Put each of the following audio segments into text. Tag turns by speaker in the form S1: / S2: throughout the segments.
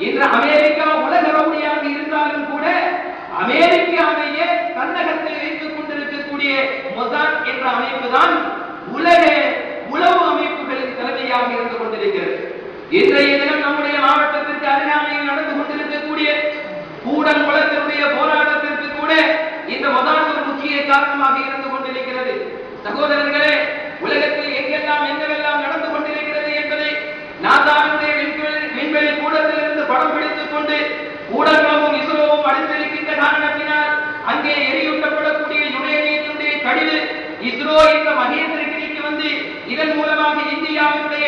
S1: இன்று அமெரிக்கா உலக ரவுடியாக இருந்தாலும் கூட அமெரிக்காவையே தன்னகத்தை வைத்துக் கொண்டிருக்கக்கூடிய மொசாட் என்ற அமைப்பு தான் உலக உளவு அமைப்புகளின் தலைமையாக இருந்து கொண்டிருக்கிறது. இன்றைய தினம் நம்முடைய மாவட்டத்திற்கு அருகாமையில் நடந்து கொண்டிருக்கக்கூடிய கூடங்குளத்தினுடைய போராட்டத்திற்கு கூட இந்த மொசாட் ஒரு முக்கிய காரணமாக இருந்து கொண்டிருக்கிறது. சகோதரர்களே, உலகத்தில் எங்கெல்லாம் என்னவெல்லாம் நடந்து கொண்டிருக்கிறது என்பதை நாசாவுடைய விண்வெளி கூடத்திலிருந்து படம் பிடித்துக் கொண்டு ஊடகமும் இஸ்ரோவும் அடைந்திருக்கின்ற காரணத்தினால் அங்கே எரியூட்டப்படக்கூடிய யுரேனியத்தினுடைய கழிவு இஸ்ரோ இந்த மகேந்திரகிரிக்கு வந்து இதன் மூலமாக இந்தியாவுடைய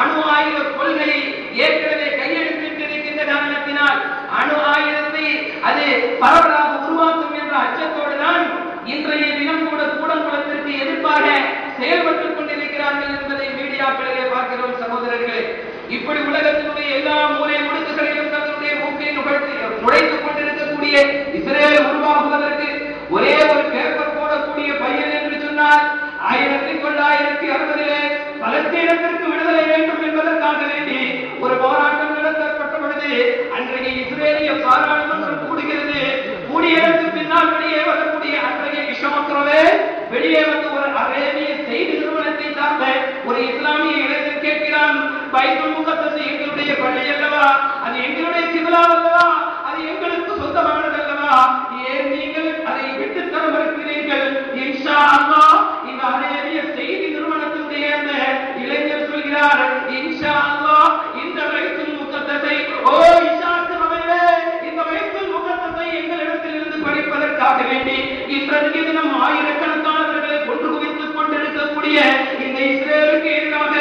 S1: அணு ஆயுத கொள்கையை ஏற்கனவே கையெழுத்திட்டிருக்கின்ற காரணத்தினால் அணு ஆயுதத்தை அது பரவலாக உருவாக்கும் என்ற அச்சத்தோடு தான் இன்றைய தினம் கூட கூடங்குளத்திற்கு எதிர்ப்பாக செயல்பட்டுக் கொண்டிருக்கிறார்கள் என்பதை மீடியாக்களிலே பார்க்கிறோம். சகோதரர்களே, இப்படி உலகத்தினுடைய எல்லா மூலை முடுக்குகளையும் தன்னுடைய மூக்கை நுழைத்துக் கொண்டிருக்கக்கூடிய இஸ்ரேல் உருவாகுவதற்கு ஒரே ஒரு பேப்பர் போடக்கூடிய பையன் என்று சொன்னால் 1960 பலஸ்தீனத்திற்கு விடுதலை வேண்டும் என்பதற்காக வேண்டி ஒரு போராட்டம் நடத்தப்பட்ட பொழுது அன்றைய இஸ்ரேலிய பாராளுமன்றம் கூடுகிறது. கூடியதற்கு பின்னால் வெளியே வரக்கூடிய அன்றைய விஷமக்ரோவே வெளியே வந்து ஒரு அரேபிய செய்தி நிறுவனத்தை சார்ந்த ஒரு இஸ்லாமிய இளைஞர் கேட்கிறான், பைத்துல் முகத்தஸ் எங்களுடைய பள்ளி அல்லவா, அது எங்களுடைய கிபிலா அல்லவா, அது எங்களுக்கு சொந்தமானது அல்லவா, ஏன் நீங்கள் அதை விட்டுத்தர மறுக்கிறீர்கள்? இன்ஷா அல்லாஹ் இந்த அரேபிய செய்தி நிறுவனத்தினுடைய அந்த இளைஞர் சொல்கிறார், இன்ஷா அல்லாஹ் இந்த பைத்துல் முகத்தஸை ஓ இஷாக்கு ரவையே இந்த பைத்துல் முகத்தஸை எங்களிடத்தில் இருந்து படிப்பதற்காக வேண்டி இன்றைய தினம் ஆயிரக்கணக்கானவர்களை கொண்டு குவித்துக் கொண்டிருக்கக்கூடிய இந்த இஸ்ரேலுக்கு எதிராக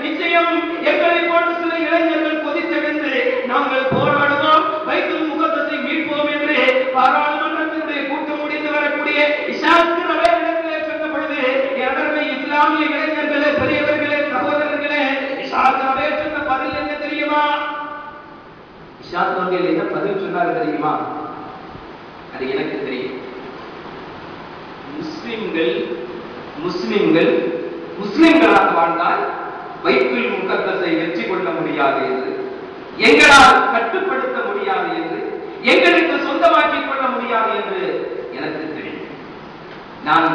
S1: நிச்சயம் எங்களை போன்ற சில இளைஞர்கள் கொதித்தெழுந்து நாங்கள் போராடுவோம், பைத்துல் முகத்தஸை மீட்போம் என்று பாராளுமன்றத்தினுடைய கூட்டம் முடிந்து வரக்கூடிய இஷாக்கு ரவை இடத்திலே சொன்ன பொழுது எதற்கு இஸ்லாமிய இளைஞர்களே, பெரியவர்களே, சகோதரர்களே, இஷாக்கு ரவை சொன்ன பதில் என்ன தெரியுமா? இஷாக்கு ரவை என்ன பதில் சொன்னார் தெரியுமா? அது எனக்கு தெரியும். முஸ்லிம்களாக வாழ்ந்தால் பைத்துல் முகத்தஸை வெற்றி கொள்ள முடியாது என்று, எங்களால் கட்டுப்படுத்த முடியாது என்று, எங்களுக்கு சொந்தமாக்கிக் கொள்ள முடியாது என்று எனக்கு தெரியும். நான்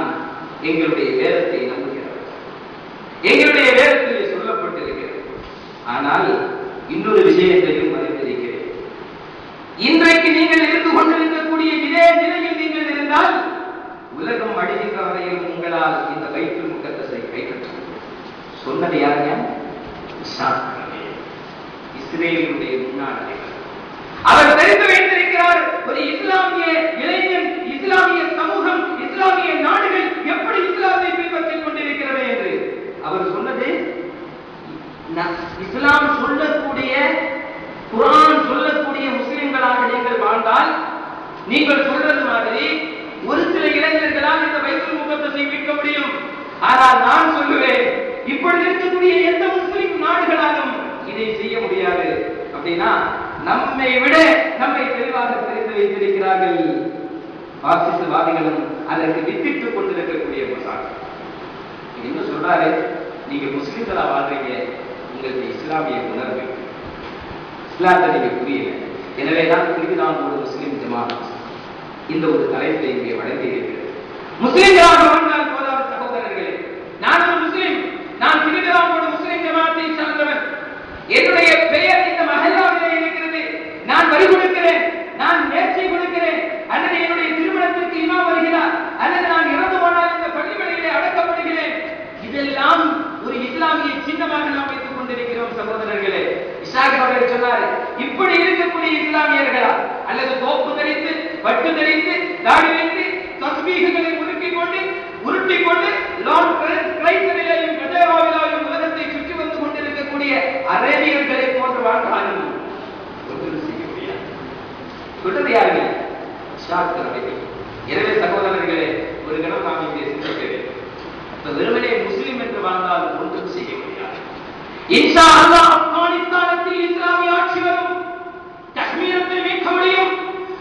S1: எங்களுடைய வேதத்தை நம்புகிறேன், எங்களுடைய வேதத்திலே சொல்லப்பட்டிருக்கிறது. ஆனால் இன்னொரு விஷயத்தையும் அறிந்திருக்கிறேன். இன்றைக்கு நீங்கள் இருந்து கொண்டிருக்கக்கூடிய இதே நிலையில் நீங்கள் இருந்தால் உலகம் அழிகின்ற வரையில் உங்களால் இந்த பைத்துல் முகத்தஸை கைப்பற்ற சொன்னது யாருங்க? இஸ்ரேலுடைய முன்னாள் அவர் தெரிந்து வைத்திருக்கிறார். ஒரு இஸ்லாமிய இளைஞன், இஸ்லாமிய சமூகம், இஸ்லாமிய நாடுகள் எப்படி இஸ்லாத்தை பின்பற்றிக் கொண்டிருக்கிறது என்று அவர் சொன்னது, இஸ்லாம் சொல்லக்கூடிய குர்ஆன் சொல்லக்கூடிய முஸ்லிம்களாக நீங்கள் வாழ்ந்தால் நீங்கள் சொல்றது மாதிரி ஒரு சில இளைஞர்களால் இந்த பைத்துல் முகத்தஸை மீட்க முடியும். ஆனால் நான் சொல்லுவேன், இப்பொழுது இருக்கக்கூடிய எந்த முஸ்லிம் நாடுகளாலும் இதை செய்ய முடியாது. அப்படின்னா நம்மை விட நம்மை தெளிவாக தெரிந்து வைத்திருக்கிறார்கள் பாசிசவாதிகளும் அதற்கு வித்திட்டுக் கொண்டிருக்கக்கூடிய மொசாட். என்ன சொல்றாரு? நீங்க முஸ்லிம்களா வாழ்றீங்க, உங்களுக்கு இஸ்லாமிய உணர்வு, இஸ்லாத்தை நீங்க புரியல. எனவேதான் திருவிதாங்கூர் முஸ்லிம் ஜமாத் இந்த ஒரு தலைப்பை இங்கே வழங்கி இருக்கிறது. முஸ்லிம்களாக வாழ்ந்தால் போதாது சகோதரர்களே. நான் ஒரு முஸ்லிம், நான் திருவிதாங்கூர் முஸ்லிம் ஜமாத்தை சார்ந்தவன், என்னுடைய பெயர் இந்த மஹல்லாவிலே இருக்கிறது, நான் வரி கொடுக்கிறேன், நான் நேர்ச்சை கொடுக்கிறேன், அல்லது என்னுடைய திருமணத்திற்கு இமாம் வருகிறார், அல்லது நான் இறந்து போனால் இந்த பள்ளிகளிலே அடக்கப்படுகிறேன். இதெல்லாம் ஒரு இஸ்லாமிய சின்னமாக நாம் வைத்துக் கொண்டிருக்கிறோம் சகோதரர்களே. இஷாக் அவர்கள் சொன்னார், இப்படி இருக்கக்கூடிய இஸ்லாமியர்களா அல்லது தோப்பு தரித்து பட்டு தரித்து தாடி வைத்து தஸ்பீஹ்களை உருட்டிக் கொண்டு லார்ட் கிரைஸ்டனிலேயும் கஜேராவிலேயும் உலகத்தை சுற்றி வந்து கொண்டிருக்கக்கூடிய அரேபியர்களை போன்று வாழ்ந்தாலும் ஒன்றும் செய்ய முடியாது. சொல்றது யாருங்க? இஷாக் அவர்கள். எனவே சகோதரர்களே, ஒரு கணம் நாம் இங்கே சிந்திக்க வேண்டும். வெறுமனே முஸ்லிம் என்று வாழ்ந்தால் ஒன்றும் செய்ய முடியாது. இன்ஷா அல்லாஹ் ஆப்கானிஸ்தானத்தில் இஸ்லாமிய ஆட்சி வரும், காஷ்மீரத்தை மீட்க முடியும்,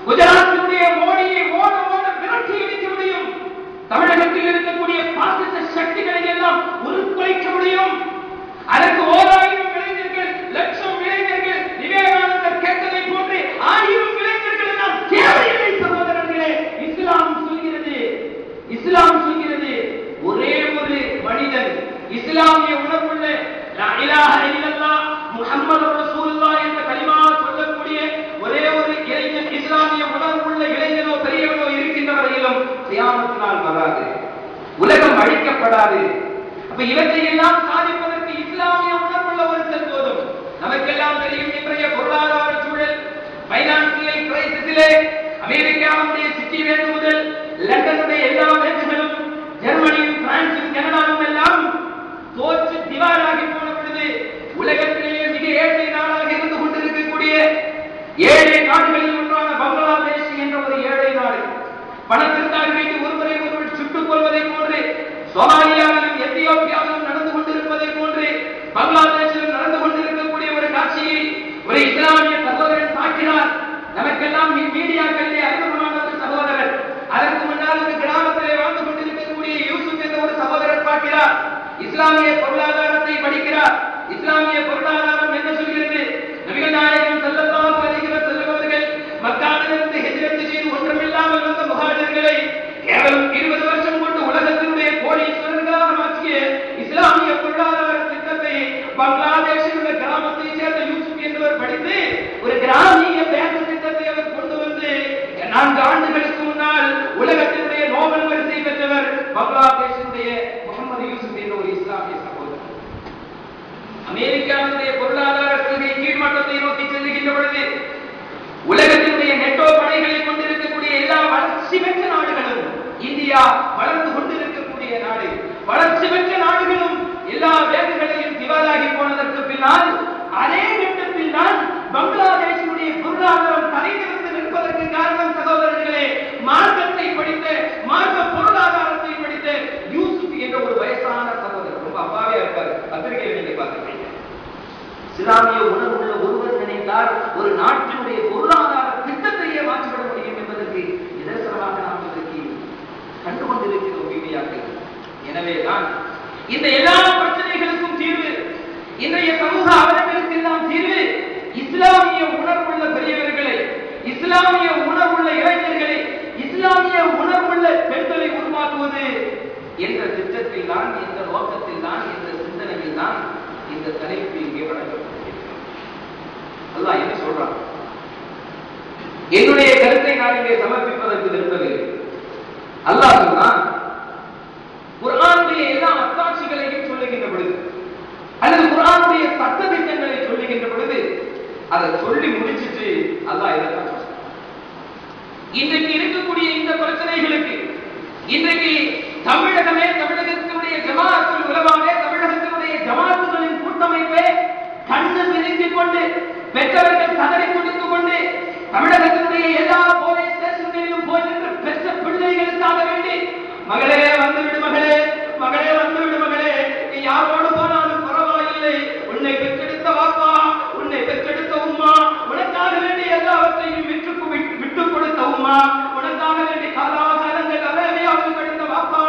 S1: குஜராத்தினுடைய மோடியை ஓட ஓட விரட்டி அடிக்க முடியும், தமிழகத்தில் இருக்கக்கூடிய பாசிச சக்திகளை எல்லாம் உருக்குலைக்க முடியும். அதற்கு 1000 இளைஞர்கள், லட்சம் இளைஞர்கள் விவேகானந்தர் கேட்டதை இவற்றை எல்லாம் சாதிப்பதற்கு இஸ்லாமிய உணர்வுள்ள ஒருத்தர் போதும். நமக்கெல்லாம் தெரியும் இன்றைய பொருளாதார சூழல், பைனான்சியல் கிரைசிஸிலே அமெரிக்காவுடைய சிட்டி வேண்டு முதல் லண்டனுடைய எல்லா வேண்டுகளும், ஜெர்மனியும் பிரான்சும் கனடாவும் எல்லாம் தோற்று திவாலாகி போன பொழுது உலகத்திலேயே மிக ஏழை நாடாக இருந்து கொண்டிருக்கக்கூடிய ஏழை நாடுகளில் ஒன்றான பங்களாதேஷ் என்ற ஒரு ஏழை நாடு பணத்திற்காக வேண்டி ஒருவரை ஒருவர் சுட்டுக் கொள்வதை போன்று சோமாலியாவிலும் எத்தியோப்பியாவிலும் நடந்து கொண்டிருப்பதை போன்று பங்களாதேஷிலும் நடந்து கொண்டிருக்கக்கூடிய ஒரு காட்சியை ஒரு இஸ்லாமிய சகோதரன் பார்க்கிறார். நமக்கெல்லாம் மீடியாக்களிலே அறிமுகமான ஒரு சகோதரர், அதற்கு முன்னால் ஒரு கிராமத்திலே வாழ்ந்து கொண்டிருக்கக்கூடிய யூசுப் என்ற ஒரு சகோதரர் பார்க்கிறார். இஸ்லாமிய பொருளாதாரத்தை படிக்கிறார். இஸ்லாமிய பொருளாதாரம் என்ன சொல்கிறது? நபிகள் நாயகம் ஸல்லல்லாஹு அலைஹி வஸல்லம் அவர்கள் மக்காவிலிருந்து ஹிஜ்ரத் செய்து ஒன்றுமில்லாமல் வந்த முஹாஜிர்களை கேவலம் 20 வருஷம் கொண்டு உலகத்தினுடைய கோடீஸ்வரர்களாக மாற்றிய இஸ்லாமிய பொருளாதார திட்டத்தை பங்களாதேஷில் உள்ள கிராமத்தை சேர்ந்த யூசுப் என்பவர் படித்து ஒரு கிராமிய பேங்க் திட்டத்தை அவர் கொண்டு வந்து 4 ஆண்டுகளுக்கு முன்னால் உலகத்தினுடைய நோபல் பரிசை பெற்றவர் பங்களாதேஷினுடைய முகமது யூசுப் என்ற ஒரு இஸ்லாமிய சகோதரர். அமெரிக்காவுடைய பொருளாதார கொள்கை கீழ்மட்டத்தை நோக்கி செல்லுகின்ற பொழுது உலகத்தினுடைய நெட்டோ படைகளை கொண்டிருக்கக்கூடிய எல்லா வளர்ச்சி பெற்ற நாடுகளும், இந்தியா வளர்ந்து கொண்டிருக்கக்கூடிய நாடு, வளர்ச்சி பெற்ற நாடுகளும் எல்லா வேலைகளையும் திவாலாகி போனதற்கு பின்னால் அதே கட்டத்தில் தான் பங்களாதேஷினுடைய பொருளாதாரம் தலைநிறுத்து நிற்பதற்கு காரணம் சகோதரர்களே, மார்க்கத்தை படித்த, மார்க்க பொருளாதாரத்தை படித்த யூசுப் என்ற ஒரு வயசான சகோதரர், ரொம்ப அப்பாவே இருப்பார். பத்திரிகையில் நீங்க பார்த்துருக்கீங்க. இஸ்லாமிய உணர்வுள்ள ஒருவர் நினைத்தால் ஒரு நாட்டினுடைய பொருளாதார திட்டத்தையே மாற்றிவிட முடியும் என்பதற்கு நிதர்சனமாக நாம் இன்றைக்கு கண்டுகொண்டிருக்கிறோம் மீடியாக்கள். எனவேதான் இந்த எல்லா பிரச்சனைகளுக்கும் தீர்வு, இன்றைய சமூக அவலங்களுக்கு எல்லாம் தீர்வு இஸ்லாமிய உணர்வுள்ள பெரியவர்களை, இஸ்லாமிய உணர்வுள்ள இளைஞர்களை, இஸ்லாமிய உணர்வுள்ள பெண்களை உருவாக்குவது என்ற திட்டத்தில் தான், என்ற நோக்கத்தில் தான், என்ற சிந்தனையில் தான் இந்த தலைப்பு இங்கே வழங்கப்பட்டிருக்கிறது. அல்லாஹ் என்ன சொல்றான்? என்னுடைய கருத்தை நான் இங்கே சமர்ப்பிப்பதற்கு விரும்பவில்லை. அல்லாஹ் சொல்றான், குர்ஆனுடைய எல்லா அத்தாட்சிகளையும் சொல்லுகின்ற பொழுது அல்லது குர்ஆனுடைய சட்ட திட்டங்களை சொல்லுகின்ற பொழுது அதை சொல்லி முடிச்சிட்டு அல்லாஹ் இதெல்லாம் சொல்றான். இன்றைக்கு இருக்கக்கூடிய இந்த பிரச்சனைகளுக்கு இன்றைக்கு தமிழகமே, தமிழகத்தினுடைய ஜமாஅத்துல் உலமாவே, தமிழகத்தினுடைய ஜமாஅத்துகளின் கூட்டமைப்பே கண்ணு பிரித்துக் கொண்டு, பெற்றவர்கள் கதறி கொடுத்துக் கொண்டு, தமிழகத்தினுடைய எல்லா போலீஸ் ஸ்டேஷன்களிலும் போகின்ற பெற்ற பிள்ளைகளுக்காக வேண்டி, மகளே வந்துவிடு மகளே, மகளே வந்துவிடு மகளே, நீ யாரோடு போனாலும் பரவாயில்லை, உன்னை பெற்றெடுத்த வாப்பா, உன்னை பெற்றெடுத்த உம்மா, உனக்காக வேண்டி எல்லாவற்றையும் விட்டுக் கொடுத்த உம்மா, உனக்காக வேண்டி காலாகாலங்கள் அறவையாக கொடுத்த வாப்பா,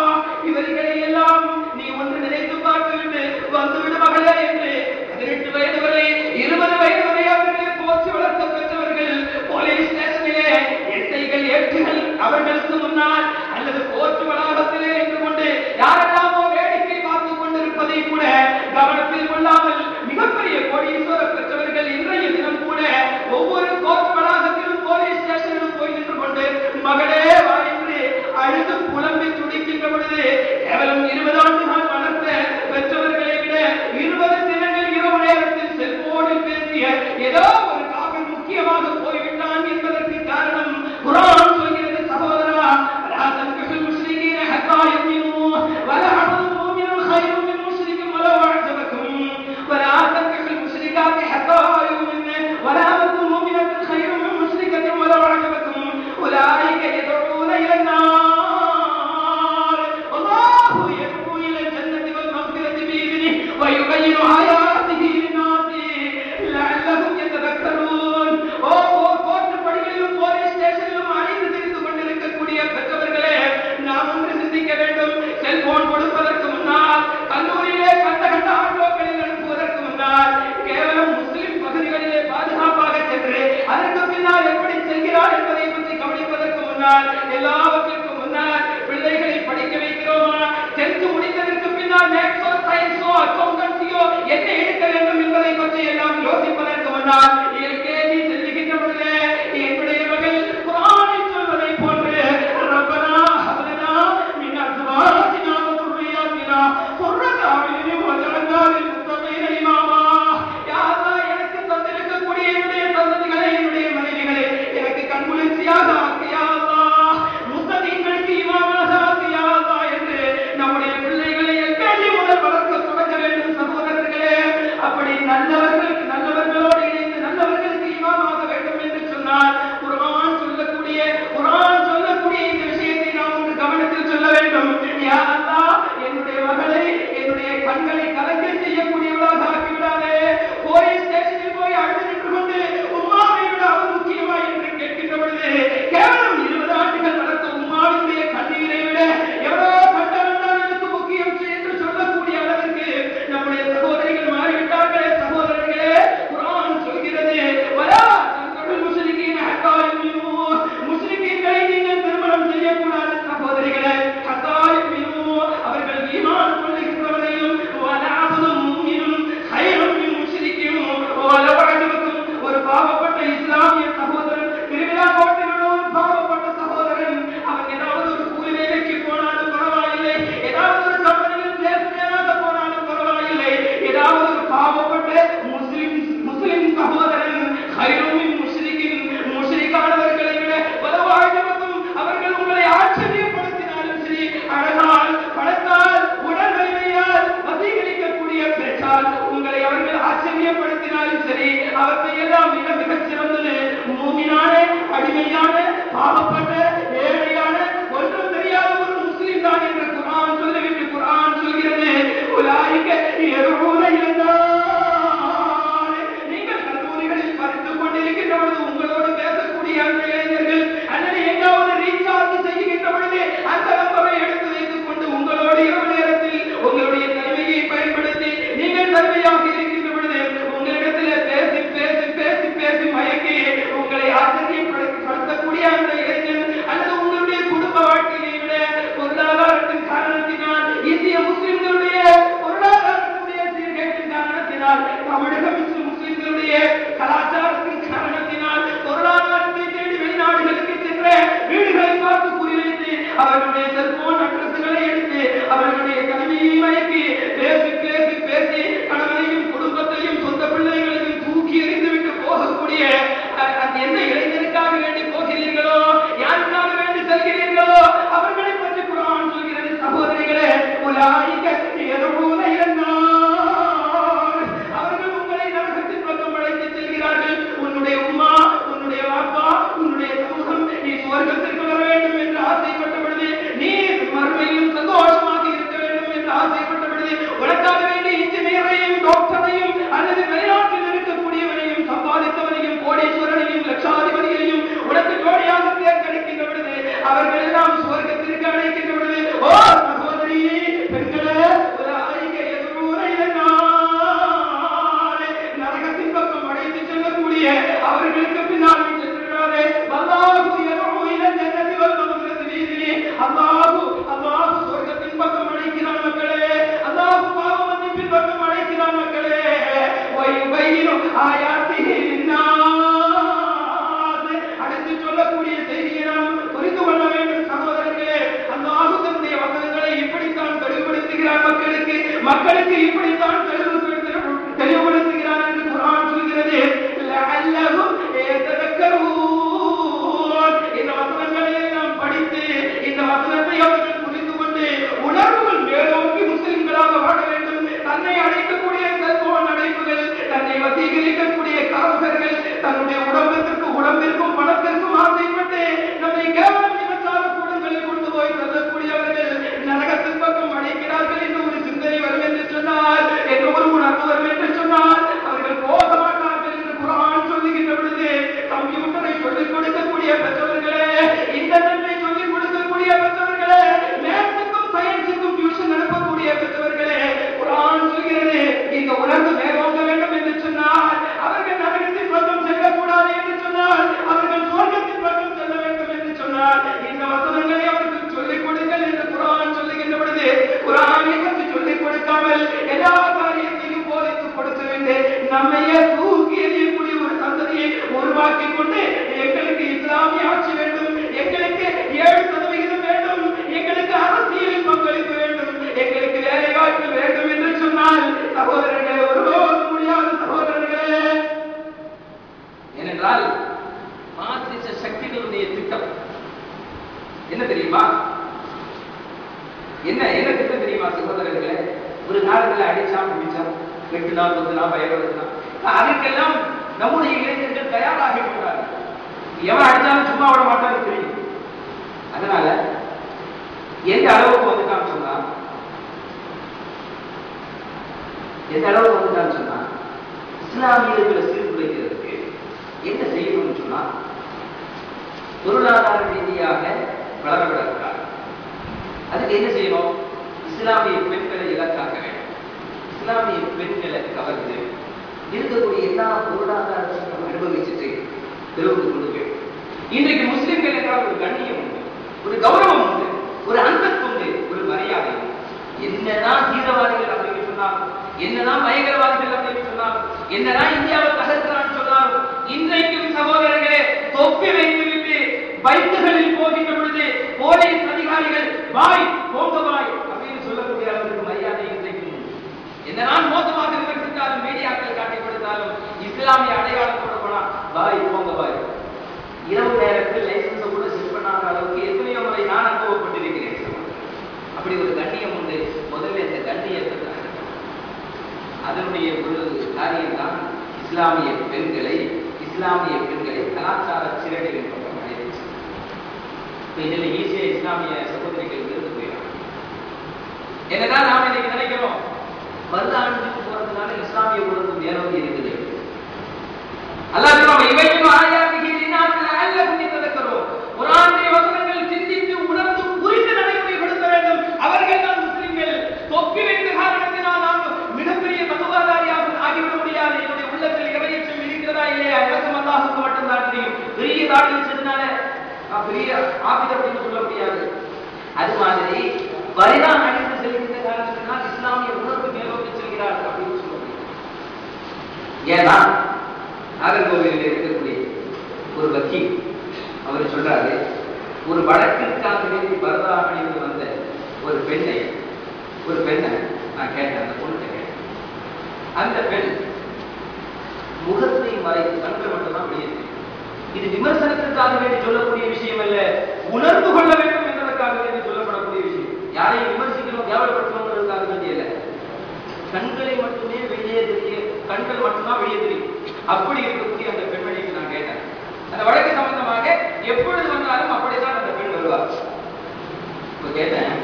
S1: இவர்களை எல்லாம் நீ ஒன்று நினைத்து பார்த்துவிட்டு வந்துவிடு மகளே என்று 18 வயது வரை 20 வயது வரை அவர்களை போற்றி வளர்த்த பெற்றவர்கள் போலீஸ் ஸ்டேஷனிலே எஸ்ஐகள் ஏற்றுகள் அவர்களுக்கு முன்னால் அல்லது கோர்ட் வளாகத்திலே நின்று கொண்டு யாரெல்லாமோ வேடிக்கை பார்த்துக் கொண்டிருப்பதை கூட கவனத்தில் கொள்ளாமல் மிகப்பெரிய கோடீஸ்வர பெற்றவர்கள் இன்றைய தினம் கூட ஒவ்வொரு கோர்ட் வளாகத்திலும் போலீஸ் ஸ்டேஷனிலும் போய் நின்று கொண்டு மகளே வா என்று அழுது புலம்பி துடிக்கின்ற பொழுது கேவலம் 20 ஆண்டுகள் வளர்த்த பெற்றவர்களை விட 20 தினங்கள் இரவு நேரத்தில் செல்போனில் பேசிய ஏதோ ஒரு காவல் முக்கியமாக போய்விட்டான் என்பதற்கு காரணம் குர்ஆன் சொல்கிறது. சகோதரா, லா தன்கிஹுல் முஸ்லிகீன ஹத்தா யுமினூ வலா அப்துல் முஃமினுன் கைரும் மின் முஸ்லிகின் வலா அஅஜபகும் வலா தன்கிஹுல் முஸ்லிகாத்தி ஹத்தா யுமினூ வலா அப்துல் முஃமினத்துன் கைரும் மின் முஸ்லிகத்தின் வலா அஅஜபகும் உலாயிக யதுஊன இலன் நார் அல்லாஹு யதுஊ இலல் ஜன்னதி வல் மக்ஃபிரத்தி பிஇذنه ويبين آياته للناس لعلهم يتذكرون. கோர்ட் படிகளிலும் போலீஸ் ஸ்டேஷனிலும் அழைத்து தெரிந்து கொண்டிருக்கக்கூடிய பெற்றவர்களே, நாம் ஒன்று சிந்திக்க வேண்டும். செல்போன் கொடுப்பதற்கு முன்னால், கல்லூரியிலே கண்ட கண்ட ஆட்டோக்களில் அனுப்புவதற்கு முன்னால், கேவலம் முஸ்லிம் பகுதிகளிலே பாதுகாப்பாக சென்று அதற்கு பின்னால் எப்படி செல்கிறார் என்பதை பற்றி கவனிப்பதற்கு முன்னால், எல்லாவற்றிற்கும் முன்னால் பிள்ளைகளை படிக்க வைக்கிறோமா, 10th முடித்ததற்கு பின்னால் மேத்ஸோ சயின்ஸோ அக்கவுண்டன்சியோ என்ன எடுக்க வேண்டும் என்பதை பற்றி எல்லாம் யோசிப்பதற்கு முன்னால் எல்கேஜி செல்லுகின்ற பொழுது என்னுடைய மகள் குர்ஆனில் சொல்வதை போன்று ரப்பனா ஹப் லனா மின் அஸ்வாஜினா வ ذُرِّيَّاتِنَا قُرَّةَ அவர்கள் உங்களை நரகத்தின் பக்கம் அழைத்து செல்கிறார்கள். உன்னுடைய உம்மா, உன்னுடைய வாப்பா, உன்னுடைய சமூகம் நீ சுவர்க்கத்திற்கு வர வேண்டும் என்று ஆசைப்பட்ட பொழுது, நீ மறுமையிலும் சந்தோஷமாக இருக்க வேண்டும் என்று ஆசைப்பட்ட பொழுது, உனக்காக வேண்டிய இன்ஜினியரையும் டாக்டரையும் அல்லது வெளிநாட்டில் இருக்கக்கூடியவனையும் சம்பாதித்தவனையும் கோடீஸ்வரனையும் லட்சாதிபதியையும் உனக்கு ஜோடியாக தேர்ந்தெடுக்கின்ற பொழுது, அவர்கள் எல்லாம் சுவர்க்கத்திற்கு அழைக்கின்ற பொழுது, ஓ சகோதரி பெண்களே, நரகத்தின் பக்கம் அழைத்து செல்லக்கூடிய அவர்களுக்கு பின்னால் செல்கிறாரே, அல்லாஹு சொர்க்கத்தின் பக்கம் அழைக்கிறான் மக்களே, அல்லாஹு பாவ மன்னிப்பின் பக்கம் அழைக்கிறான் மக்களே. அடுத்து சொல்லக்கூடிய செய்தியை நாம் புரிந்து கொள்ள வேண்டும் சகோதரர்களே. அல்லாஹு தன்னுடைய வசனங்களை இப்படித்தான் தெளிவுபடுத்துகிறார் மக்களுக்கு இப்படித்தான் தெளிவுபடுத்துகிறார் என்று குர்ஆன் சொல்கிறது. லஅல்லஹும் யததக்கரூன். இந்த வசனங்களை எல்லாம் படித்து இந்த வசனத்தை அவர்கள் புரிந்து கொண்டு உணர்வுகள் மேலோக்கி முஸ்லிம்களாக வாழ வேண்டும். தன்னை அழைக்கக்கூடிய செல்போன் அழைப்புகள், தன்னை வசீகரிக்கக்கூடிய காவலர்கள், தன்னுடைய உடம்பிற்கும் பணத்திற்கும் ஆசைப்பட்டு நம்மை கேவலம் விபச்சார கூடங்களில் கொண்டு போய் தள்ளக்கூடியவர்கள் நரகத்தின் பக்கம் அழைக்கிறார்கள் என்று ஒரு சிந்தனை வரும் என்று சொன்னால், என்று ஒரு உணர்வு வரும் என்று சொன்னால், அவர்கள் போக மாட்டார்கள் என்று குர்ஆன் சொல்லுகின்ற பொழுது, கம்ப்யூட்டரை சொல்லிக் கொடுக்கக்கூடிய பெற்றவர்களே, இன்டர்நெட்டை சொல்லிக் கொடுக்கக்கூடிய பெற்றவர்களே, மேத்ஸுக்கும் சயின்ஸுக்கும் டியூஷன் நடத்தக்கூடிய பெற்றவர்களே, குர்ஆன் சொல்கிறது இந்த உணர்வு மேலோங்க வேண்டும் என்று சொன்னால், அவர்கள் நரகத்தின் பக்கம் செல்லக்கூடாது என்று சொன்னால், அவர்கள் சுவர்க்கத்தின் பக்கம் செல்ல வேண்டும் என்று சொன்னால், இந்த வசனங்களை அவர்கள் சொல்லிக் கொடுங்கள் என்று குர்ஆன் சொல்லுகின்ற பொழுது, குர்ஆனை பற்றி சொல்லிக் கொடுக்காமல் எல்லா காரியத்தையும் போதித்து கொடுத்துவிட்டு நம்மையே தூக்கி எறியக்கூடிய ஒரு சந்ததியை உருவாக்கி கொண்டு, எங்களுக்கு இஸ்லாமிய ஆட்சி வேண்டும், எங்களுக்கு 7% வேண்டும், எங்களுக்கு அரசியலில் பங்களிப்பு வேண்டும், எங்களுக்கு வேலை வாய்ப்பு வேண்டும் என்று சொன்னால், சகோதரர்களே, ஒருபோதும் முடியாத சகோதரர்களே. ஏனென்றால் மார்க்சிச சக்திகளுடைய திட்டம் என்ன தெரியுமா? என்ன திட்டம் தெரியுமா சகோதரர்களே? ஒரு காலத்தில் அடிச்சான், பிடிச்சான், வெட்டுனான், கொத்துனான், பயப்படுத்தினான். அதுக்கெல்லாம் நம்முடைய இளைஞர்கள் தயாராகி விட்டார்கள். எவன் அடிச்சாலும் சும்மா விட மாட்டான்னு தெரியும். அதனால எந்த அளவுக்கு வந்துட்டான்னு சொன்னா இஸ்லாமியர்களை சீர்குலைக்கிறதுக்கு என்ன செய்யணும்னு சொன்னா, பொருளாதார ரீதியாக வளரவிடக்கூடாது. அதுக்கு என்ன செய்யணும்? இஸ்லாமிய பெண்களை இலக்காக்க வேண்டும். இஸ்லாமிய பெண்களை கவர்ந்து இருக்கக்கூடிய எல்லா பொருளாதாரத்தையும் அனுபவிச்சுட்டு தெருவுக்கு கொண்டு வேண்டும். இன்றைக்கு முஸ்லிம்கள் என்றால் ஒரு கண்ணியம் உண்டு, ஒரு கௌரவம் உண்டு, ஒரு அந்தஸ்து உண்டு, ஒரு மரியாதை. என்னதான் தீவிரவாதிகள் அப்படின்னு சொன்னாலும், என்னதான் பயங்கரவாதிகள் அப்படின்னு சொன்னாலும், என்னதான் இந்தியாவை தகர்க்கிறான்னு சொன்னாலும், இன்றைக்கும் சகோதரர்களே தொப்பி வைத்துவிட்டு பைக்குகளில் போகின்ற பொழுது போலீஸ் அதிகாரிகள் வாய் போங்க வாய் அப்படின்னு சொல்லக்கூடிய அவருக்கு மரியாதை இன்றைக்கும். என்னதான் மோசமாக விமர்சித்தாலும், மீடியாக்கள் காட்டி கொடுத்தாலும், இஸ்லாமிய அடையாளத்தோடு போனா வாய் போங்க வாய். இரவு நேரத்தில் லைசன்ஸை கூட செட் பண்ணாத அளவுக்கு எத்தனையோ முறை நான் அனுபவப்பட்டிருக்கிறேன். அப்படி ஒரு கண்ணியம் உண்டு. முதல்ல இந்த கண்ணியத்தை அதனுடைய ஒரு காரியம் தான் இஸ்லாமிய பெண்களை கலாச்சார சிறடிகள் பக்கம் அழைத்து. இதில் ஈஸியா இஸ்லாமிய சகோதரிகள் இருந்து போயிடும். என்னதான் நாம் இன்னைக்கு நினைக்கிறோம், மருத ஆண்டுக்கு போறதுனால இஸ்லாமிய உணர்வு மேலோங்கி இருக்குது. அல்லாஹ் சொல்றான், இவையும் ஆயாத்திகி லின்னாஸி லஅல்லஹும் யததக்கரூன். குர்ஆனுடைய வசனங்கள் சிந்தித்து உணர்ந்து புரிந்து நடைமுறைப்படுத்த வேண்டும். அவர்கள் தான் முஸ்லிம்கள். தொப்பி வைத்த காரணத்தினால் நாம் மிகப்பெரிய தத்துவதாரியாக ஆகிவிட முடியாது. என்னுடைய உள்ளத்தில் இறையச்சம் இருக்கிறதா இல்லையா எனக்கும் அல்லாஹுக்கு மட்டும்தான் தெரியும். பெரிய தாடி வச்சதுனால பெரிய ஆபித் அப்படின்னு சொல்ல முடியாது. அது மாதிரி வரிதான் அணிந்து செல்கின்ற காரணத்தினால் இஸ்லாமிய உணர்வு மேலோக்கி செல்கிறார் அப்படின்னு சொல்ல முடியாது. ஏன்னா நாகர்கோவிலில் இருக்கக்கூடிய ஒரு வக்கீல் அவர் சொல்றாரு, ஒரு வழக்கிற்காக வேண்டி பரதா அணிந்து வந்த ஒரு பெண்ணை நான் கேட்டேன், அந்த பொண்ணு கேட்டேன். அந்த பெண் முகத்தை மறைத்து கண்கள் மட்டும்தான் வெளியே. இது விமர்சனத்திற்காக வேண்டி சொல்லக்கூடிய விஷயம் அல்ல, உணர்ந்து கொள்ள வேண்டும் என்பதற்காக வேண்டி சொல்லப்படக்கூடிய விஷயம். யாரையும் விமர்சிக்கணும் கேவலப்படுத்தணுங்கிறதுக்காக வேண்டியல, கண்களை மட்டுமே வெளியே தெரிய, கண்கள் மட்டும்தான் வெளியே தெரியும். அப்படி இருக்கக்கூடிய அந்த பெண்மணிக்கு நான் கேட்டேன், அந்த வழக்கு சம்பந்தமாக எப்பொழுது வந்தாலும் அப்படித்தான் அந்த பெண் வருவார். கேட்டேன்,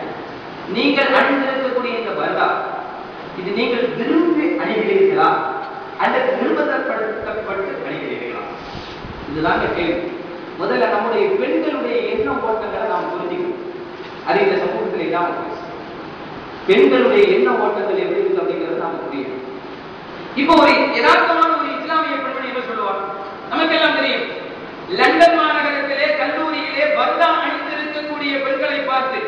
S1: நீங்கள் அணிந்திருக்கக்கூடிய இந்த பர்தா இது நீங்கள் விரும்பி அணிகிறீர்களா அல்லது நிர்பந்தப்படுத்தப்பட்டு அணிகிறீர்களா? இதுதான் கேள்வி. முதல்ல நம்முடைய பெண்களுடைய எண்ண ஓட்டங்களை நாம் புரிஞ்சுக்கணும். அது இந்த சமூகத்தில் இல்லாம பெண்களுடைய எண்ண ஓட்டங்கள் எப்படி இருக்கு அப்படிங்கிறது நாம புரியும். இப்போ ஒரு யதார்த்தமான ஒரு இஸ்லாமிய பெண்மணி என்ன சொல்லுவாங்க நமக்கெல்லாம் தெரியும். லண்டன் மாநகரத்திலே கல்லூரியிலே பர்தா அணிந்திருக்கக்கூடிய பெண்களை பார்த்து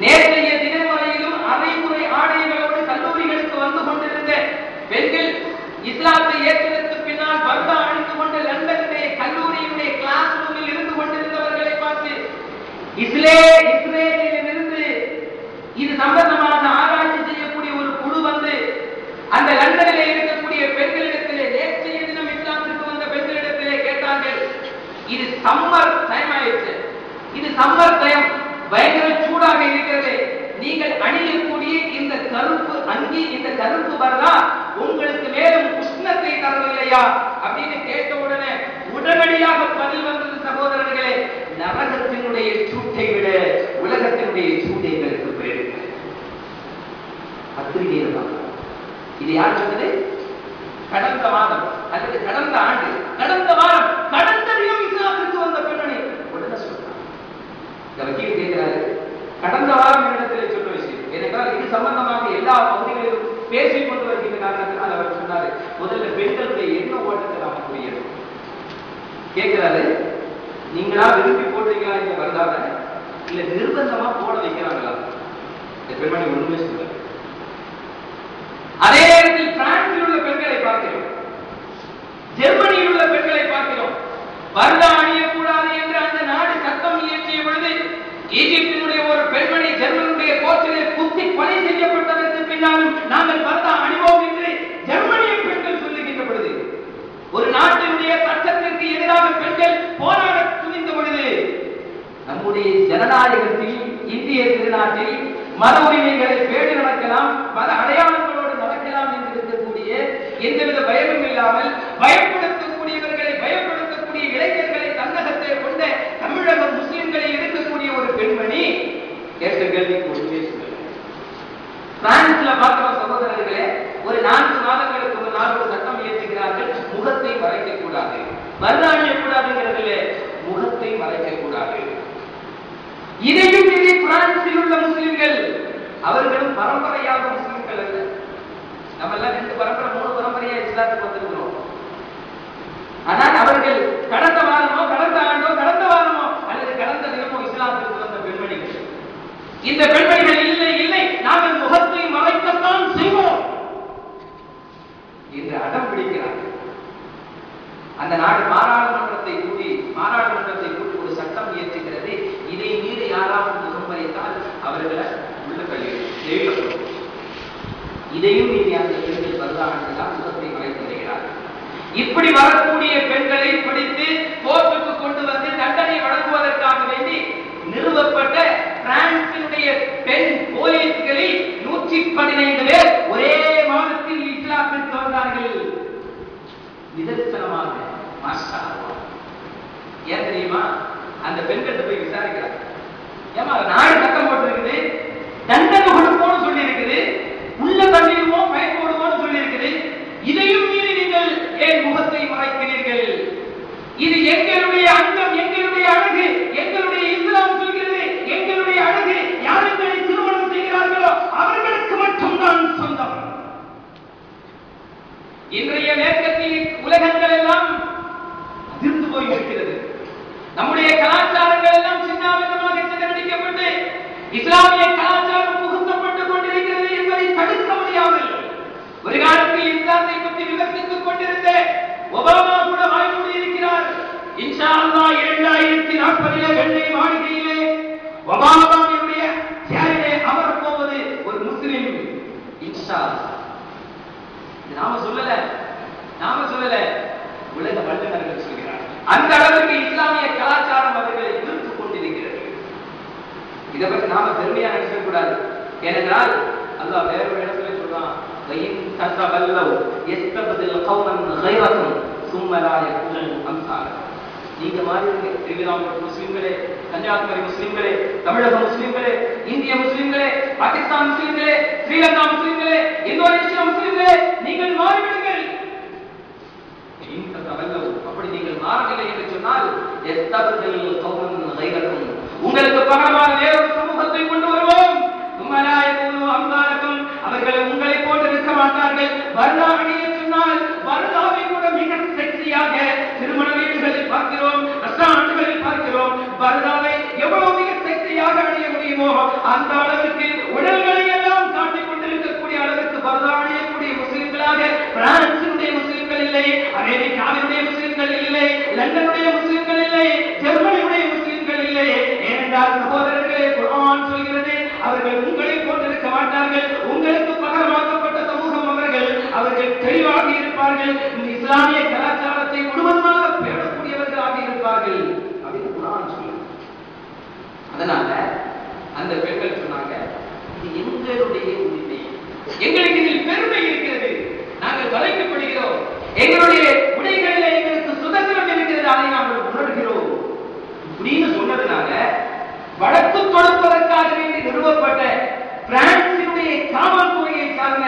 S1: நேற்றைய தினம் வரையிலும் அரைமுறை ஆடைகளோடு கல்லூரிகளுக்கு வந்து கொண்டிருந்த பெண்கள் இஸ்லாத்தை ஏற்றதற்கு பின்னால் பர்தா அணிந்து கொண்டு லண்டனுடைய கல்லூரியினுடைய கிளாஸ் ரூமில் இருந்து கொண்டிருந்தவர்களை பார்த்து இஸ்ரேலிலிருந்து இது சம்பந்தமாக ஆராய்ச்சி செய்யக்கூடிய ஒரு குழு வந்து அந்த லண்டனிலே இருக்கக்கூடிய பெண்களிடத்திலே நேற்றைய தினம் இஸ்லாத்திற்கு வந்த பெண்களிடத்திலே கேட்டார்கள், இது சம்மர் டைம் ஆயிடுச்சு, இது சம்மர் டைம், பயங்கர சூடாக இருக்கிறது, நீங்கள் அணியக்கூடிய இந்த கருப்பு அங்கி, இந்த கருப்பு பர்தா உங்களுக்கு மேலும் உஷ்ணத்தை தரவில்லையா அப்படின்னு கேட்ட உடனே உடனடியாக பதில் வந்தது, சகோதரர்களே, நரகத்தினுடைய சூட்டை விட உலகத்தினுடைய சூட்டை எங்களுக்கு பெரிய பத்திரிகையில் தான். இது யார் சொன்னது? கடந்த மாதம் அல்லது கடந்த ஆண்டு, கடந்த வாரம், கடந்த தினம் இஸ்லாத்திற்கு வந்த பெண்மணி உடனே சொல்றாங்க. இந்த வக்கீல் கேட்கிறாரு, கடந்த வாரம் இடத்திலே சொன்ன விஷயம் ஏனென்றால் இது சம்பந்தமாக எல்லா பகுதிகளிலும் பேசிக் கொண்டு வருகின்ற காரணத்தினால் அவர் சொன்னாரு, முதல்ல பெண்களுடைய எண்ண ஓட்டத்தை நாம புரியணும். கேட்கிறாரு, நீங்களா விரும்பி போடுறீங்களா இந்த வரலாற இல்ல நிர்பந்தமா போட வைக்கிறாங்களா? இந்த பெண்மணி ஒண்ணுமே சொல்ல. அதே நேரத்தில் பிரான்சில் உள்ள பெண்களை பார்க்கிறோம், ஜெர்மனியில் உள்ள பெண்களை பார்க்கிறோம். பர்தா அணியக்கூடாது என்று அந்த நாடு சட்டம் இயற்றிய பொழுது ஈஜிப்தினுடைய ஒரு பெண்மணி ஜெர்மனுடைய கோர்ட்டிலே குத்தி கொலை செய்யப்பட்டதற்கு பின்னாலும் நாங்கள் பர்தா அணிவோம் என்று ஜெர்மனிய பெண்கள் சொல்லுகின்ற பொழுது, ஒரு நாட்டினுடைய சட்டத்திற்கு எதிராக பெண்கள் போராட துணிந்த பொழுது, நம்முடைய ஜனநாயகத்தில் இந்திய திருநாட்டில் மத உரிமைகளை பேடி நடக்கலாம், மத அடையாளங்களோடு நடக்கலாம் என்று இருக்கக்கூடிய எந்தவித பயமும் இல்லாமல் பயப்படுத்தக்கூடியவர்களை, பயப்படுத்தக்கூடிய இளைஞர்களை தன்னகத்தை கொண்ட தமிழக முஸ்லிம்களை இருக்கக்கூடிய ஒரு பெண்மணி கேட்ட கேள்விக்கு ஒன்றுமே சொல்லல. பிரான்ஸ்ல பார்க்கிறோம் சகோதரர்களே, ஒரு 4 மாதங்களுக்கு முன்னால் ஒரு சட்டம் இயற்றுகிறார்கள், முகத்தை மறைக்க கூடாது, பர்தா அணியக்கூடாதுங்கிறதுல முகத்தை மறைக்க கூடாது. இதையும் மீறி பிரான்சில் உள்ள முஸ்லிம்கள், அவர்களும் பரம்பரையாக முஸ்லிம்கள் அல்ல, நம்ம எல்லாம் 2 பரம்பரை 3 பரம்பரையா இஸ்லாத்துக்கு வந்திருக்கிறோம். ஆனால் அவர்கள் கடந்த வாரமோ கடந்த ஆண்டோ கடந்த வாரமோ அல்லது கடந்த தினமோ இஸ்லாத்திற்கு வந்த பெண்மணிகள். இந்த பெண்மணிகள் இல்லை இல்லை நாங்கள் முகத்தை மறைக்கத்தான் செய்வோம் என்று அடம் பிடிக்கிறார்கள். அந்த நாடு பாராளுமன்றத்தை கூட்டி ஒரு சட்டம் இயற்றுகிறது. இதை மீறி யாராவது முகம் மறைத்தால் அவர்களை உள்ள கல்வி. இதையும் மீறி அந்த பெண்கள் வருகிறார்கள், முகத்தை மறைத்து வருகிறார்கள். இப்படி வரக்கூடிய பெண்களை பிடித்து கோர்ட்டுக்கு கொண்டு வந்து தண்டனை வழங்குவதற்காக வேண்டி நிறுவப்பட்ட பிரான்சினுடைய பெண் போலீஸ்களில் 115 பேர் ஒரே மாதத்தில் இஸ்லாத்திற்கு வந்தார்கள். நிதர்சனமாக மாஷா அல்லாஹ். ஏன் தெரியுமா? அந்த பெண்கிட்ட போய் விசாரிக்கிறாங்க, ஏமா நாடு சட்டம் போட்டிருக்குது, தண்டனை கொடுப்போம்னு சொல்லி இருக்குது, உள்ள தள்ளிடுவோம் பயன் போடுவோம்னு சொல்லி இருக்குது, இதையும் மீறி நீங்கள் ஏன் முகத்தை மறைக்கிறீர்கள்? இது எங்களுடைய அங்கம், எங்களுடைய அழகு, எங்களுடைய இஸ்லாம் சொல்கிறது, எங்களுடைய அழகு யாருங்களை திருமணம் செய்கிறார்களோ அவர்களுக்கு மட்டும்தான் சொந்தம். இன்றைய மேற்கத்திய உலகங்கள் எல்லாம் அதிர்ந்து போய் இருக்கிறது. நம்முடைய கலாச்சாரங்கள் எல்லாம் சின்னாபின்னமாக சிதறடிக்கப்பட்டு இஸ்லாமிய கலாச்சாரம் புகுத்தப்பட்டுக் கொண்டிருக்கிறது என்பதை தடுக்க முடியாமல் ஒரு காலத்தில் இஸ்லாத்தை பற்றி விமர்சித்துக் கொண்டிருந்த ஒபாமா கூட வாய்மூடி இருக்கிறார். இன்ஷா அல்லாஹ் 2040 வெள்ளை மாளிகையிலே ஒபாமாவுடைய சேரிலே அமரப் போவது ஒரு முஸ்லிம். இன்ஷா அல்லாஹ். நாம சொல்லல, உலக வல்லுநர்கள் சொல்கிறார். அந்த அளவுக்கு இஸ்லாமிய கலாச்சாரம் அவர்களை ஈர்த்துக் கொண்டிருக்கிறது. இதை பற்றி நாம பெருமையா நினைக்க செய்யக்கூடாது. ஏனென்றால் அல்லாஹ் வேற ஒரு இடத்துல சொல்றான், வயின் தஸவல்லவ் யஸ்தப்தில் கௌமன் கைரக்கும் சும்ம லா யகுனு அம்சாலக்கும். நீங்க மாறிடுங்க. திருவிதாங்கூர் முஸ்லிம்களே, கன்னியாகுமரி முஸ்லிம்களே, தமிழக முஸ்லிம்களே, இந்திய முஸ்லிம்களே, பாகிஸ்தான் முஸ்லிம்களே, ஸ்ரீலங்கா முஸ்லிம்களே, இந்தோனேஷியா முஸ்லிம்களே, நீங்கள் மாறிவிடுங்கள். அப்படி நீங்கள் மாறவில்லை என்று சொன்னால் உங்களுக்கு பகரமாக வேறொரு சமூகத்தை கொண்டு வருவோம். அவர்கள் உங்களை போன்று இருக்க மாட்டார்கள். வருடாவணியை சொன்னால் வருடாவை கூட மிக செக்ஸியாக திருமண வீடுகளில் பார்க்கிறோம், ரெஸ்டாரண்ட்களில் பார்க்கிறோம். வருடாவை எவ்வளவு மிக செக்ஸியாக அணிய முடியுமோ அந்த அளவிற்கு உடல்களை எல்லாம் காட்டிக் கொண்டிருக்கக்கூடிய அளவிற்கு வருடா அணியக்கூடிய முஸ்லிம்களாக பிரான்சினுடைய முஸ்லிம்கள் இல்லை, அமெரிக்காவினுடைய முஸ்லிம்கள் இல்லை, லண்டனுடைய முஸ்லிம்கள் இல்லை, ஜெர்மனியுடைய முஸ்லிம்கள் இல்லை. ஏனென்றால் சகோதரர்களே, குர்ஆன் சொல்கிறது அவர்கள் உங்களை போன்றிருக்க மாட்டார்கள். உங்களுக்கு பகரமாக்கப்பட்ட சமூகம் அவர்கள். அவர்கள் தெளிவாக இருப்பார்கள். இஸ்லாமிய கலாச்சாரத்தை முழுவதுமாக பேணக்கூடியவர்களாக இருப்பார்கள் அப்படின்னு குர்ஆன் சொல்லுது. அதனால அந்த பெண்கள் சொன்னாங்க, இது எங்களுடைய உரிமை, எங்களுக்கு இதில் பெருமை இருக்கிறது, நாங்கள் வளைக்கப்படுகிறோம், எங்களுடைய உடைகளில் எங்களுக்கு சுதந்திரம் இருக்கிறது, அதை நாங்கள் உணர்கிறோம் அப்படின்னு சொன்னதுனால வடக்கு தொடுப்பதற்காக வேண்டி நிறுவப்பட்ட பிரான்சினுடைய காவல்துறையை சார்ந்த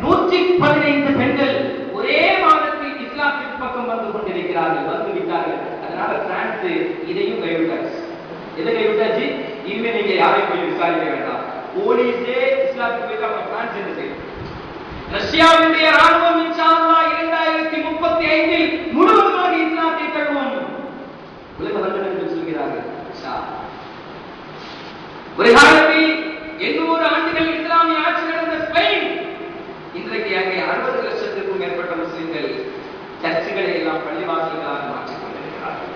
S1: 115 பெண்கள் ஒரே மாதத்தில் இஸ்லாத்தின் பக்கம் வந்து கொண்டிருக்கிறார்கள், வந்து விட்டார்கள். அதனால பிரான்ஸ் இதையும் கைவிட்டாச்சு. எதை கைவிட்டாச்சு? இனிமே நீங்க யாரையும் போய் விசாரிக்க வேண்டாம், போலீஸே இஸ்லாத்துக்கு போயிட்டு பிரான்ஸ் என்ன செய்யும். ரஷ்யாவுடைய ராணுவம் இன்ஷா அல்லாஹ் 2035 முழுவதுமாக இஸ்லாத்தை தழுவும் உலக வல்லரசு என்று சொல்கிறார்கள். ஒரு காலத்தில் 800 ஆண்டுகள் இஸ்லாமிய ஆட்சி நடந்த ஸ்பெயின் இன்றைக்கு அங்கே 60 லட்சத்திற்கும் மேற்பட்ட முஸ்லிம்கள் சர்ச்சுகளை எல்லாம் பள்ளிவாசல்களாக மாற்றிக் கொண்டிருக்கிறார்கள்.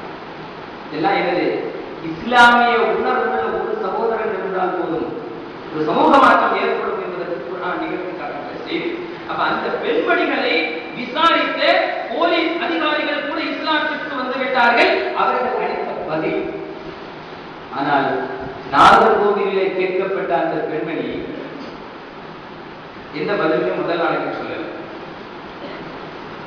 S1: இதெல்லாம் என்னது? இஸ்லாமிய உணர்வுள்ள ஒரு சகோதரன் இருந்தால் போதும் ஒரு சமூக மாற்றம் ஏற்படும் என்பதற்கு நான் நிகழ்ச்சி காட்டுகிற செய்தி. அப்ப அந்த பெண்மணிகளை விசாரித்த போலீஸ் அதிகாரிகள் கூட இஸ்லாத்திற்கு வந்து விட்டார்கள். அவர்கள் அளித்த பதில். ஆனால் நாகர்கோவிலே கேட்கப்பட்ட அந்த பெண்மணி எந்த பதிலும் முதல் நாளைக்கு சொல்லல,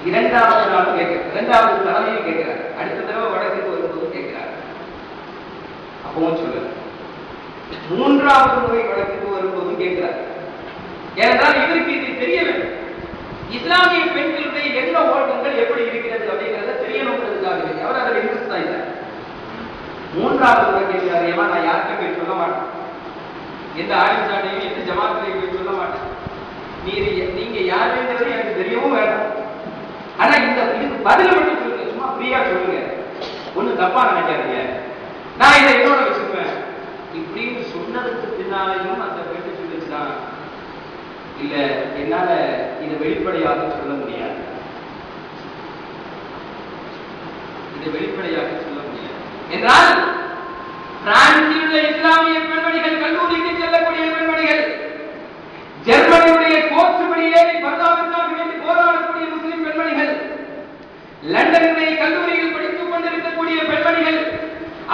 S1: இரண்டாவது நாள் இரண்டாவது தலைமையும் கேட்கிறார், அடுத்த தடவை வடக்கு வரும்போது கேட்கிறார், அப்பவும் சொல்லல, மூன்றாவது முறை வடக்கு வரும்போதும் கேட்கிறார். ஏனென்றால் இவருக்கு இது தெரிய வேண்டும், இஸ்லாமிய பெண்களுடைய எண்ண ஓட்டங்கள் எப்படி இருக்கிறது அப்படிங்கிறத தெரியணுங்கிறதுக்காக அவர் அதில் இன்ட்ரெஸ்ட் ஆயிட்டார். மூன்றாவது முறை கேட்கிறார், ஏமா நான் யாருக்கும் போய் சொல்ல மாட்டேன், எந்த ஆயுஷாட்டையும் எந்த ஜமாத்திலையும் போய் சொல்ல மாட்டேன், நீங்க யாருங்கிறது எனக்கு தெரியவும் வேண்டாம், ஆனா இதுக்கு பதில மட்டும் சொல்லுங்க, சும்மா ஃப்ரீயா சொல்லுங்க, ஒண்ணு தப்பா நினைக்காதீங்க, நான் இதை என்னோட வச்சுக்குவேன் இப்படின்னு சொன்னதுக்கு பின்னாலையும் அந்த பெண்ணு சொல்லிச்சுதான், இல்ல என்னால இதை வெளிப்படையாக சொல்ல முடியாது, இதை வெளிப்படையாக சொல்ல முடியாது என்றால் பிரான்சில் உள்ள இஸ்லாமிய பெண்மணிகள், கல்லூரிக்கு செல்லக்கூடிய பெண்மணிகள், ஜெர்மனியுடைய கோர்ட்படி ஏறி பர்தாவிற்காக வேண்டி போராடக்கூடிய முஸ்லிம் பெண்மணிகள், லண்டனுடைய கல்லூரியில் படித்துக் கொண்டிருக்கக்கூடிய பெண்மணிகள்,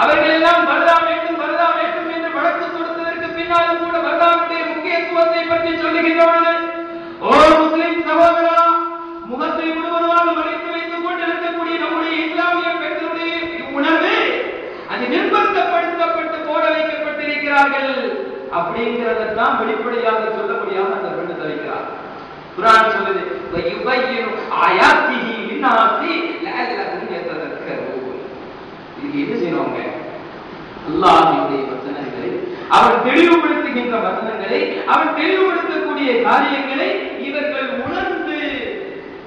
S1: அவர்கள் எல்லாம் பர்தா வேண்டும் பர்தா வேண்டும் என்று வழக்கு தொடுத்ததற்கு பின்னாலும் கூட பர்தாவுடைய முக்கியத்துவத்தை பற்றி சொல்லுகின்றவர்கள், ஓ முஸ்லிம் சகோதரா, முகத்தை முழுவதுமாக மறைத்து வைத்துக் கொண்டிருக்கக்கூடிய நம்முடைய இஸ்லாமிய பெண்களுடைய உணர்வு அது நிர்பந்தப்படுத்தப்பட்டு போட வைக்கப்பட்டிருக்கிறார்கள் அப்படிங்கிறதான் வெளிப்படையாக சொல்ல முடியாம அந்த பெண்ணு தவிக்கிறார். குர்ஆன் சொல்லுது, வயுபையினு ஆயாத்திஹி லின்னாஸி லஅல்லஹும் யததக்கரூன். இது என்ன செய்யணுங்க? அல்லாஹ்வுடைய வசனங்களை, அவன் தெளிவுபடுத்துகின்ற வசனங்களை, அவன் தெளிவுபடுத்தக்கூடிய காரியங்களை இவர்கள் உணர்ந்து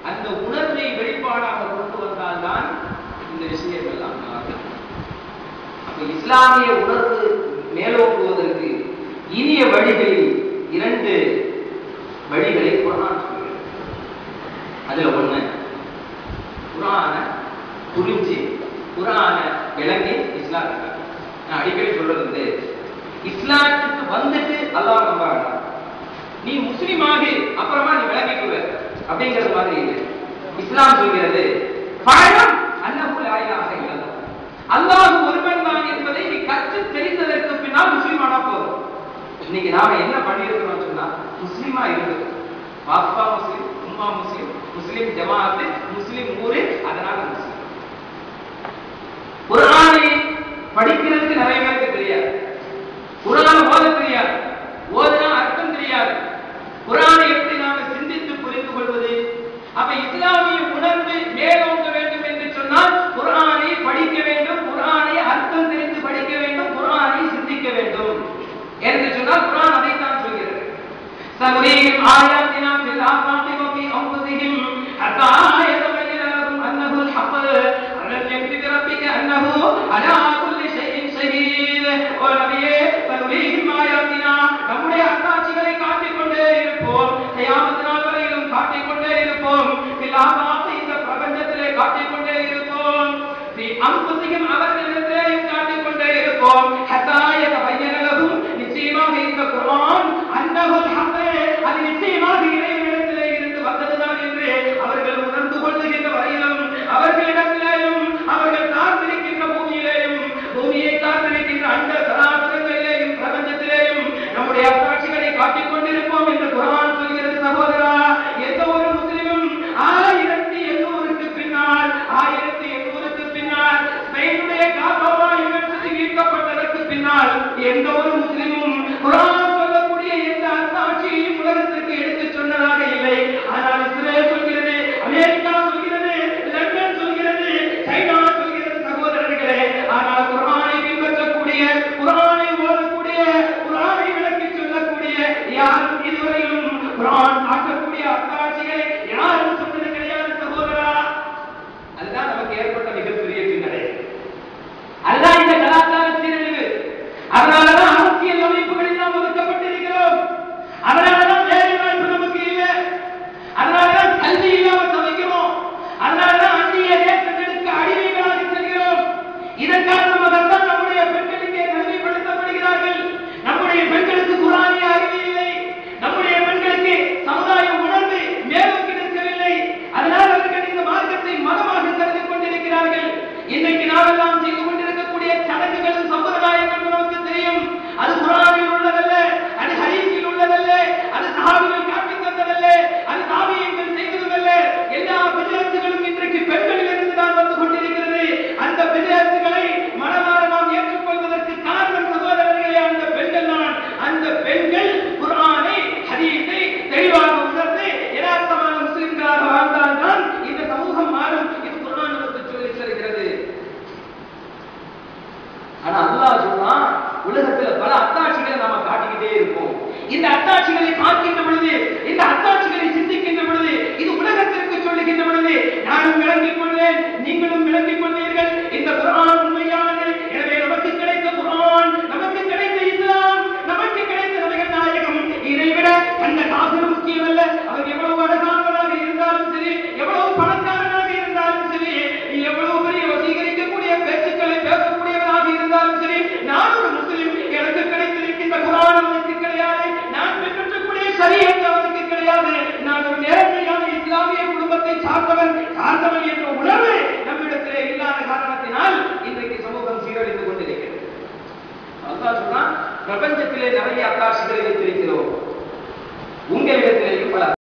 S1: அந்த உணர்வை வெளிப்பாடாக கொண்டு வந்தால்தான் இந்த விஷயம் எல்லாம் நடக்கும். அப்ப இஸ்லாமிய உணர்வு மேலோங்குவதற்கு இனிய வழிகளில் 2 வழிகளை குர்ஆன் சொல்கிறது. அதுல ஒண்ணு, குர்ஆன புரிஞ்சு குர்ஆன விளங்கி இஸ்லாத்துக்கு. நான் அடிக்கடி சொல்றது, இஸ்லாத்துக்கு வந்துட்டு அல்லாஹ் நம்ப வேண்டாம், நீ முஸ்லிமாக அப்புறமா நீ விளங்கிக்குவ அப்படிங்கிறது மாதிரி இல்லை. இஸ்லாம் சொல்கிறது, பழம் அன்னஹு லா இலாஹ இல்லல்லாஹ், அல்லாஹ் ஒருவன் தான் என்பதை நீ கற்று தெரிந்ததற்கு பின்னால் முஸ்லிமானா போதும். இன்னைக்கு நாம என்ன பண்ணியிருக்கிறோம் சொன்னா, முஸ்லிமா இருக்குது, பாப்பா முஸ்லிம், உம்மா முஸ்லிம், முஸ்லிம் ஜமாஅத்து, முஸ்லிம் ஊரு, அதனால முஸ்லிம். குர்ஆனை படிக்கிறதுக்கு நிறைய பேருக்கு தெரியாது, குர்ஆனை ஓத தெரியாது, ஓதுனா அர்த்தம் தெரியாது, குர்ஆனை எப்படி நாம சிந்தித்து புரிந்து கொள்வது? அப்ப இஸ்லாமிய உணர்வு மேலோங்க வேண்டும் என்று சொன்னால் குர்ஆனை படிக்க வேண்டும், குர்ஆனை அர்த்தம் தெரிந்து படிக்க வேண்டும், குர்ஆனை சிந்திக்க வேண்டும் என்று சொன்னால் குர்ஆன் அதைத்தான் சொல்கிறது. சனுரீஹிம் ஆயாத்தினா ஃபில் ஆஃபாகி வ ஃபீ அன்ஃபுஸிஹிம் ஹத்தா யதபய்யன லஹும் அன்னஹு அல்-ஹக் அலம் யக்ஃபி ரப்பிக அன்னஹு அலா குல்லி ஷைஇன் ஷஹீத். ஓ நபியே, சனுரீஹிம் ஆயாத்தினா, நம்முடைய அத்தாட்சிகளை காட்டிக் கொண்டே இருப்போம், கியாமத் நாள் வரையிலும் காட்டிக் கொண்டே இருப்போம், ஃபில் ஆஃபாகி, இந்த பிரபஞ்சத்திலே காட்டிக் கொண்டே இருப்போம், ஃபீ அன்ஃபுஸிஹிம், அவர்களிடத்திலேயும் காட்டிக் கொண்டே இருப்போம், ஹத்தா யதபய்யன லஹும், நிச்சயமாக இந்த குர்ஆன் அன்னஹு அல்-ஹக், அது நிச்சயமாக இறைவனிடத்திலே இருந்து வந்ததுதான் என்று அவர்கள் உணர்ந்து கொள்ளுகின்ற வரையிலும், அவர்களிடத்திலேயும் அவர்கள் சார்ந்திருக்கின்ற பூமியிலேயும், பூமியை சார்ந்திருக்கின்ற அண்ட சராசரங்களிலேயும் பிரபஞ்சத்திலேயும் நம்முடைய அத்தாட்சிகளை காட்டிக் கொண்டிருப்போம் என்று குர்ஆன் சொல்கிறது. சகோதரா, எந்த ஒரு முஸ்லிமும் 1800க்கு பின்னால், 1800க்கு பின்னால் ஸ்பெயினுடைய கார்டோவா யூனிவர்சிட்டி வீழ்த்தப்பட்டதற்கு பின்னால் எந்த ஒரு முஸ்லிமும் குர்ஆன் சொல்லக்கூடிய எந்த அத்தாட்சியையும் உலகத்திற்கு எடுத்துச் சொன்னதாக இல்லை. ஆனால் இஸ்ரேல் சொல்கிறது, அமெரிக்கா சொல்கிறது, லண்டன் சொல்கிறது, சைனா சொல்கிறது சகோதரர்களே. ஆனால் குர்ஆனை பின்பற்றக்கூடிய, குர்ஆனை ஓதக்கூடிய, குர்ஆனை விளக்கிச் சொல்லக்கூடிய யாரும் இதுவரையிலும் குர்ஆன் காட்டக்கூடிய அத்தாட்சிகளை யாரும் சொன்னது கிடையாது சகோதரா. அதுதான் நமக்கு ஏற்பட்ட மிகப்பெரிய பின்னடை, அதுதான் இந்த கலாச்சார சீரழிவு. அதனாலதான் அரசியல் அமைப்புகளில் நாம் ஒதுக்கப்பட்டிருக்கிறோம், அதனாலதான் வேலை வாய்ப்பு நமக்கு இல்லை, அதனாலதான் கல்வி இல்லாமல் தவிக்கிறோம், அதனாலதான் அந்நிய தேசங்களுக்கு அடிமைகளாக செல்கிறோம். இதன் காரணமாகத்தான் நம்முடைய பெண்கள் இங்கே கல்விப்படுத்தப்படுகிறார்கள். நம்முடைய பெண்களுக்கு குர்ஆனிய அறிவு இல்லை, நம்முடைய பெண்களுக்கு சமுதாய உணர்வு மேலோக்கி நிற்கவில்லை. அதனால் அவர்கள் இந்த மார்க்கத்தை மதமாக கருதி கொண்டிருக்கிறார்கள். இன்றைக்கு நாமெல்லாம் செய்து கொண்டிருக்கக்கூடிய சடங்குகளும் சம்பிரதாயங்களும் நமக்கு தெரியும். அது குர்ஆனில் உள்ளதல்ல, அது ஹதீஸில் உள்ளதல்ல, அது சஹாபிகள் காட்டித் தந்ததல்ல, அது தாபியீன்கள் செய்ததுமல்ல. எல்லா பிதஅத்துகளும் இன்றைக்கு பெண்களிலிருந்து தான் வந்து கொண்டிருக்கிறது. அந்த பிதஅத்துகளை மனமாற நாம் ஏற்றுக்கொள்வதற்கு காரணம் சகோதரர்களே அந்த பெண்கள் தான். அந்த பெண்கள் குர்ஆனை, ஹதீஸை தெளிவாக உணர்ந்து யதார்த்தமான முஸ்லிம்களாக வாழ்ந்தால்தான் இந்த சமூகம் மாறும். இது குர்ஆன் நமக்கு சொல்லித் தருகிறது. ஆனா அல்லாஹ் சொன்னான், உலகத்துல பல அத்தாட்சிகளை நாம காட்டிக்கிட்டே இருப்போம். இந்த அத்தாட்சிகளை பார்க்கின்ற பொழுது, இந்த அத்தாட்சிகளை சிந்திக்கின்ற பொழுது, இது உலகத்திற்கு சொல்லுகின்ற பொழுது நானும் விளங்கிக் கொள்வேன், நீங்களும் விளங்கிக் கொள்வீர்கள். இந்த குர்ஆன் உண்மையானது. எனவே நமக்கு கிடைத்த குர்ஆன், நமக்கு கிடைத்த இஸ்லாம், நமக்கு கிடைத்த நபிகள் நாயகம், இதைவிட அந்த காபிர் முக்கியமல்ல. அவர் எவ்வளவு அழகானவராக இருந்தாலும் சரி, எவ்வளவு பணக்காரனாக இருந்தாலும் சரி, எவ்வளவு பெரிய வசீகரிக்கக்கூடிய பேச்சுக்களை பேசக்கூடியவராக இருந்தாலும் சரி, நான் ஒரு முஸ்லிம், எனக்கு கிடைத்திருக்கின்ற குர்ஆன் அவனுக்கு கிடையாது, நான் பின்பற்றக்கூடிய ஷரியத் அவனுக்கு கிடையாது, நான் ஒரு நேர்மையான இஸ்லாமிய குடும்பத்தை சார்ந்தவன் என்ற உணர்வு நம்மிடத்திலே இல்லாத காரணத்தினால் இன்றைக்கு சமூகம் சீரழிந்து கொண்டிருக்கிறது. அல்லாஹ் சொன்னான், பிரபஞ்சத்திலே நிறைய அத்தாட்சிகளை வைத்திருக்கிறோம்.